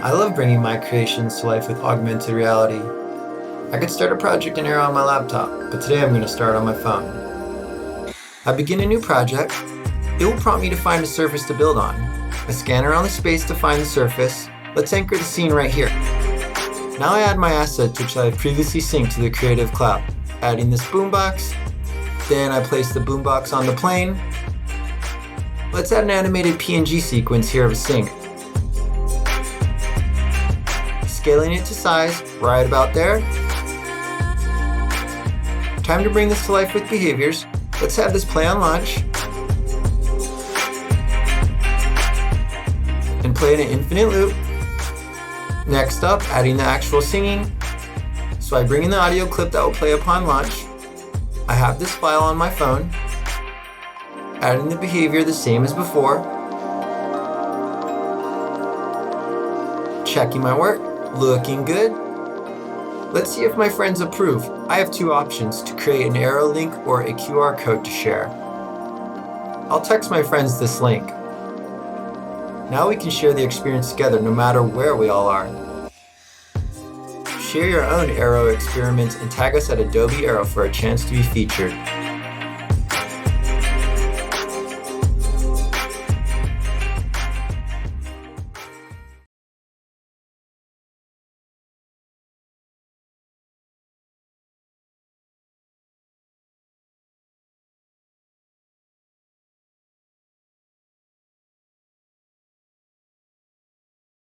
I love bringing my creations to life with augmented reality. I could start a project in Aero on my laptop, but today I'm going to start on my phone. I begin a new project. It will prompt me to find a surface to build on. I scan around the space to find the surface. Let's anchor the scene right here. Now I add my assets which I have previously synced to the Creative Cloud, adding this boombox. Then I place the boombox on the plane. Let's add an animated PNG sequence here of a singer. Scaling it to size, right about there. Time to bring this to life with behaviors. Let's have this play on launch. And play in an infinite loop. Next up, adding the actual singing. So I bring in the audio clip that will play upon launch. I have this file on my phone. Adding the behavior the same as before. Checking my work, looking good. Let's see if my friends approve. I have two options to create an Aero link or a QR code to share. I'll text my friends this link. Now we can share the experience together no matter where we all are. Share your own Aero experiments and tag us at Adobe Aero for a chance to be featured.